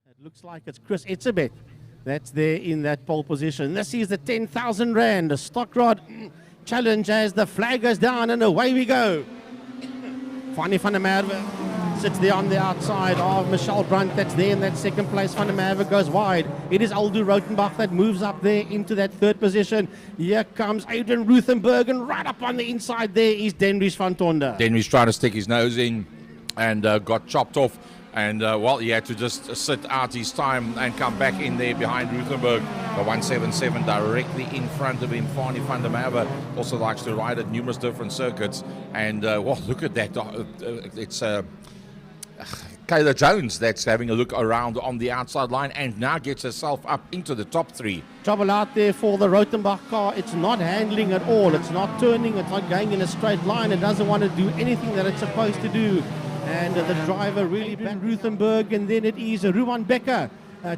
It looks like it's Chris Etzebeth that's there in that pole position. This is the 10,000 Rand Stockrod challenge as the flag goes down and away we go. Fanny van der Merwe sits there on the outside of Michelle Brunt that's there in that second place. Van der Merwe goes wide. It is Aldo Rotenbach that moves up there into that third position. Here comes Adrian Ruthenberg, and right up on the inside there is Denrich van Tonder. Denrich trying to stick his nose in and got chopped off. And, well, he had to just sit out his time and come back in there behind Ruthenberg. The 177 directly in front of him. Fanny van der Merwe also likes to ride at numerous different circuits. And, well, look at that. It's Kayla Jones that's having a look around on the outside line and now gets herself up into the top three. Trouble out there for the Rotenbach car. It's not handling at all. It's not turning. It's not going in a straight line. It doesn't want to do anything that it's supposed to do. And the driver really back Ruthenberg, and then it is Ruan Becker,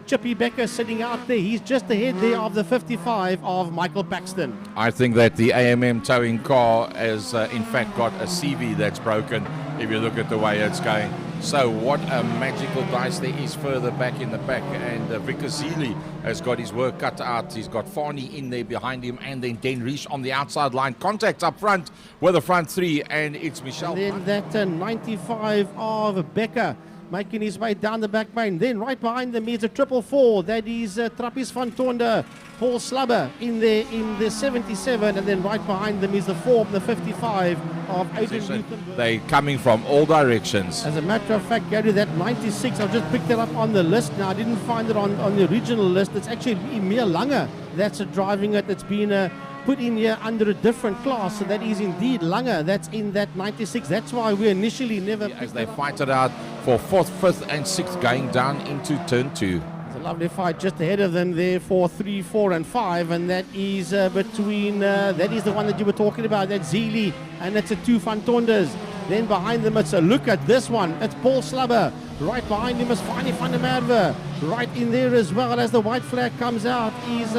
Chippy Becker sitting out there. He's just ahead there of the 55 of Michael Paxton. I think that the AMM towing car has in fact got a CV that's broken if you look at the way it's going. So what a magical dice there is further back in the pack, and Vicker Zeely has got his work cut out. He's got Fanny in there behind him, and then Denrich on the outside line. Contact up front with the front three, and it's Michelle. And then that 95 of Becker making his way down the back main. Then right behind them is a 444. That is Trappis van Tonder, Paul Slubber in there in the 77. And then right behind them is the 4, the 55 of Adrian Ruthenberg. They're coming from all directions. As a matter of fact, Gary, that 96, I've just picked it up on the list now. I didn't find it on the original list. It's actually Emil Lange that's driving it. It's been put in here under a different class, so that is indeed Lange that's in that 96. That's why we initially never... As they fight it out for 4th, 5th and 6th going down into turn 2. It's a lovely fight just ahead of them there for 3, 4 and 5, and that is between, that is the one that you were talking about, that's Zeely, and it's a 2 Van Tonders. Then behind them it's a look at this one, it's Paul Slubber. Right behind him is Fanny van der Merwe. Right in there as well, as the white flag comes out is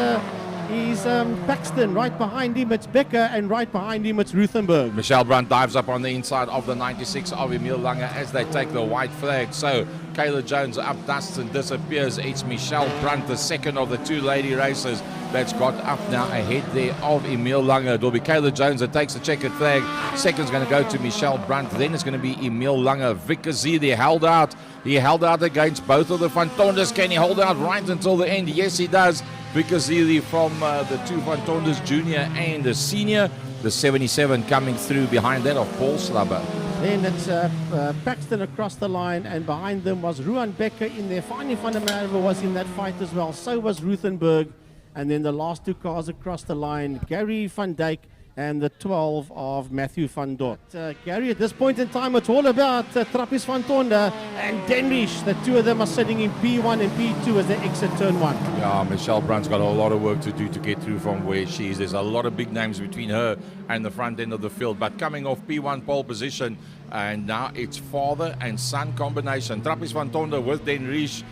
Paxton. Right behind him it's Becker, and right behind him it's Ruthenberg. Michelle Brunt dives up on the inside of the 96 of Emil Lange as they take the white flag. So Kayla Jones up dusts and disappears. It's Michelle Brunt, the second of the two lady racers, that's got up now ahead there of Emil Lange. It will be Kayla Jones that takes the checkered flag. Second's going to go to Michelle Brunt. Then it's going to be Emil Lange. Vicker Zeely held out. He held out against both of the Van Tonders. Can he hold out right until the end? Yes, he does. Vicker Zeely from the 2 Van Tonders, junior and the senior. The 77 coming through behind that of Paul Slubber. Then it's Paxton across the line, and behind them was Ruan Becker in there. Fanny van der Merwe was in that fight as well. So was Ruthenberg. And then the last 2 cars across the line, Gary van Dijk and the 12 of Matthew van Dort. Gary, at this point in time, it's all about Trappis van Tonder and Denrich. The 2 of them are sitting in P1 and P2 as they exit turn 1. Yeah, Michelle Brunt's got a lot of work to do to get through from where she is. There's a lot of big names between her and the front end of the field. But coming off P1 pole position, and now it's father and son combination. Trappis van Tonder with Denrich.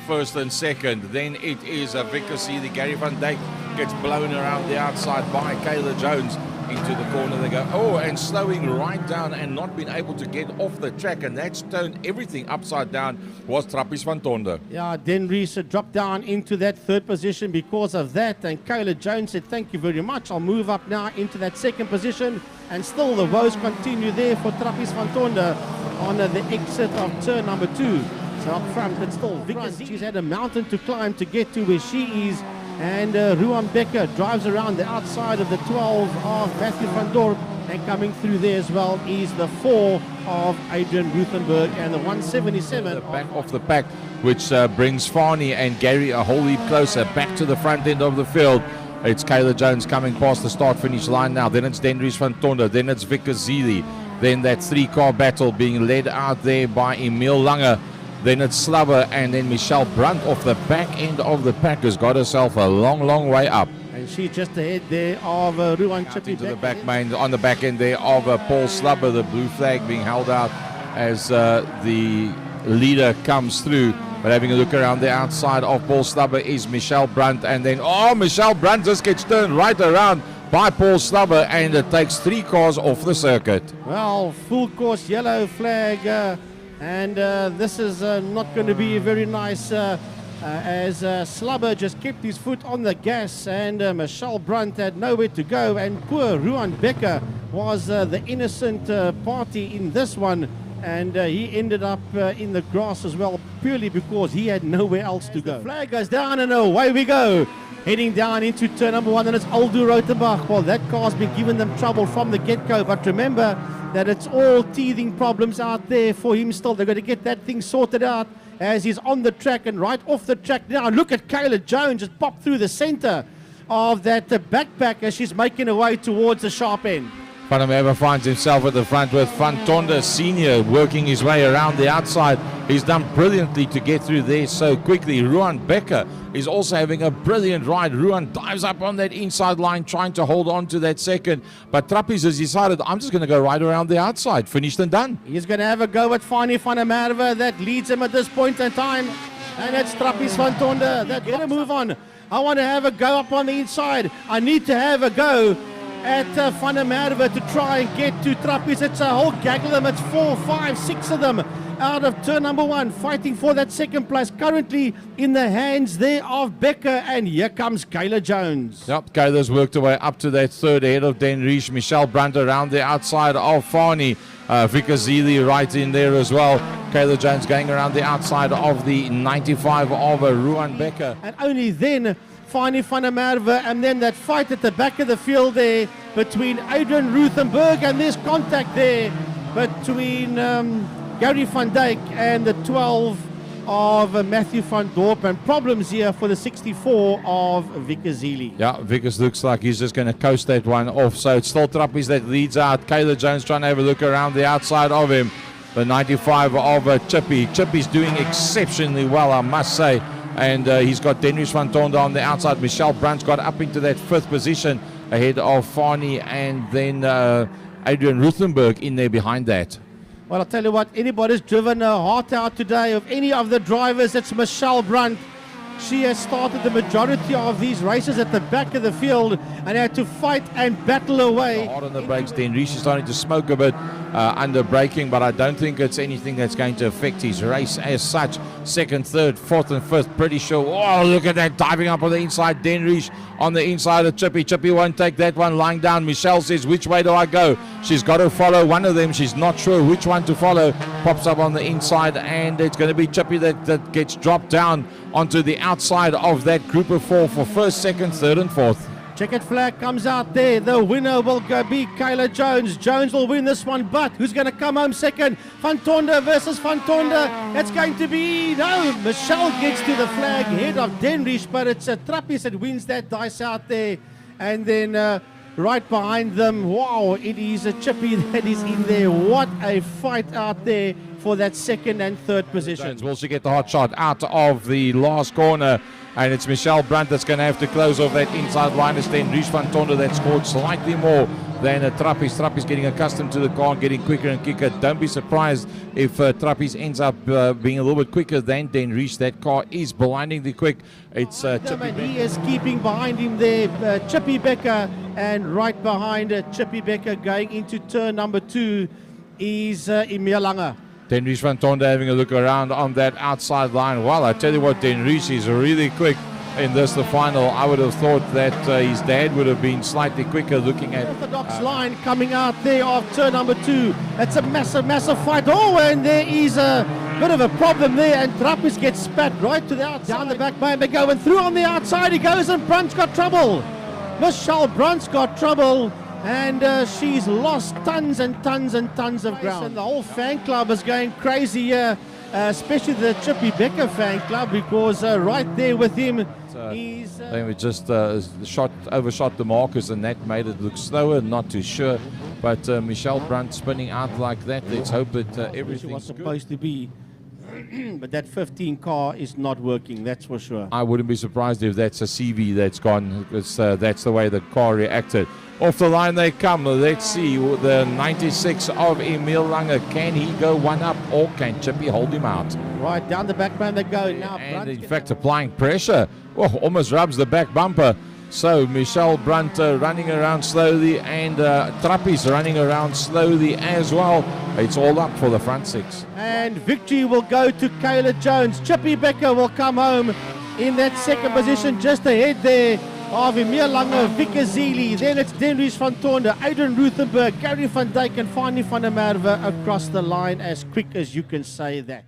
First and second. Then it is Vicker Zeely. Gary van Dijk gets blown around the outside by Kayla Jones into the corner. They go, oh, and slowing right down and not being able to get off the track, and that's turned everything upside down was Trappis van Tonder. Yeah, Denrich dropped down into that 3rd position because of that, and Kayla Jones said, thank you very much, I'll move up now into that 2nd position, and still the woes continue there for Trappis van Tonder on the exit of turn number 2. So up front, it's still Vicker. She's had a mountain to climb to get to where she is. And Ruan Becker drives around the outside of the 12 of Matthew van Dorp. And coming through there as well is the 4 of Adrian Ruthenberg and the 177. The back of the pack, which brings Fanny and Gary a whole heap closer back to the front end of the field. It's Kayla Jones coming past the start-finish line now. Then it's Denrich van Tonder. Then it's Vicker Zeely. Then that 3-car battle being led out there by Emil Lange. Then it's Slubber, and then Michelle Brunt off the back end of the pack has got herself a long, long way up. And she's just ahead there of Ruan Chippy into the back main, on the back end there of Paul Slubber, the blue flag being held out as the leader comes through. But having a look around the outside of Paul Slubber is Michelle Brunt, and then, Michelle Brunt just gets turned right around by Paul Slubber, and it takes 3 cars off the circuit. Well, full course yellow flag And this is not going to be very nice as Slubber just kept his foot on the gas, and Michelle Brunt had nowhere to go, and poor Ruan Becker was the innocent party in this one, and he ended up in the grass as well, purely because he had nowhere else to go. The flag goes down and away we go. Heading down into turn number 1, and it's Aldo Rotenbach. Well, that car's been giving them trouble from the get-go, but remember that it's all teething problems out there for him still. They're going to get that thing sorted out as he's on the track and right off the track now. Look at Kayla Jones just pop through the center of that backpack as she's making her way towards the sharp end. Van der Merwe finds himself at the front with Van Tonder Senior working his way around the outside. He's done brilliantly to get through there so quickly. Ruan Becker is also having a brilliant ride. Ruan dives up on that inside line trying to hold on to that second. But Trappies has decided, I'm just going to go right around the outside. Finished and done. He's going to have a go at Fanie van der Merwe. That leads him at this point in time. And it's Trappies van Tonder. That going to move on. I want to have a go up on the inside. I need to have a go at Van der Merwe to try and get to Trappies. It's a whole gaggle of them. It's 4, 5, 6 of them out of turn number 1, fighting for that second place. Currently in the hands there of Becker, and here comes Kayla Jones. Yep, Kayla's worked her way up to that third ahead of Dan Riesch. Michelle Brunt around the outside of Fani. Vika Zili right in there as well. Kayla Jones going around the outside of the 95 of Ruan Becker. And only then Fanie van der Merwe, and then that fight at the back of the field there between Adrian Ruthenberg, and there's contact there between Gary van Dijk and the 12 of Matthew van Dorp, and problems here for the 64 of Vickers Zili. Yeah, Vickers looks like he's just going to coast that one off, so it's still Trappies that leads out. Kayla Jones trying to have a look around the outside of him. The 95 of Chippy. Chippy's doing exceptionally well, I must say. And he's got Dennis van Tonder on the outside. Michelle Brunt's got up into that 5th position ahead of Fani, and then Adrian Ruthenberg in there behind that. Well, I'll tell you what, anybody's driven her heart out today of any of the drivers, it's Michelle Brunt. She has started the majority of these races at the back of the field and had to fight and battle away. Hard on the brakes, then Riesch is starting to smoke a bit under braking, but I don't think it's anything that's going to affect his race as such. 2nd, 3rd, 4th and 5th, pretty sure. Oh, look at that, diving up on the inside. Dan Riesch on the inside of Chippy. Chippy won't take that one, lying down. Michelle says, which way do I go? She's got to follow one of them. She's not sure which one to follow. Pops up on the inside, and it's going to be Chippy that gets dropped down onto the outside of that group of 4 for 1st, 2nd, 3rd and 4th. Checkered flag comes out there. The winner will be Kayla Jones. Jones will win this one, but who's going to come home second? Van Tonder versus Van Tonder. It's going to be, no, Michelle gets to the flag head of Denrich, but it's Trappies that wins that dice out there. And then right behind them, wow, it is a Chippy that is in there. What a fight out there for that 2nd and 3rd position. Jones will she get the hot shot out of the last corner, and it's Michelle Brunt that's going to have to close off that inside line. It's then Riesch van Tonder that scored slightly more than Trappies. Trappies getting accustomed to the car and getting quicker and quicker. Don't be surprised if Trappies ends up being a little bit quicker than Dan Riesch. That car is blindingly quick. It's Chippy. He is keeping behind him there, Chippy Becker, and right behind Chippy Becker going into turn number 2 is Emil Lange. Dan Riesch van Tonder having a look around on that outside line. Well, I tell you what, Dan Riesch is really quick in this, the final. I would have thought that his dad would have been slightly quicker looking at... Orthodox line coming out there of turn number 2. It's a massive, massive fight. Oh, and there is a bit of a problem there, and Trappies gets spat right to the outside. Down the back by Mego, and through on the outside he goes, and Brunt's got trouble. Michelle Brunt's got trouble. And she's lost tons and tons and tons of ground. And the whole fan club is going crazy here, especially the Chippy Becker fan club, because right there with him, he's... I think we just overshot the markers, and that made it look slower, not too sure. But Michelle Brunt spinning out like that, let's hope that everything was supposed to be. But that 15 car is not working, that's for sure. I wouldn't be surprised if that's a CV that's gone. That's the way the car reacted. Off the line they come. Let's see the 96 of Emil Lange. Can he go one up, or can Chippy hold him out? Right, down the back man they go now. And in fact applying pressure. Oh, almost rubs the back bumper So Michelle Brandt running around slowly, and Trappies running around slowly as well. It's all up for the front six. And victory will go to Kayla Jones. Chippy Becker will come home in that second position, just ahead there of Emil Lange, Vicker Zeely. Then it's Denrys van Tonder, Adrian Ruthenberg, Gary van Dijk, and finally Van der Merwe across the line, as quick as you can say that.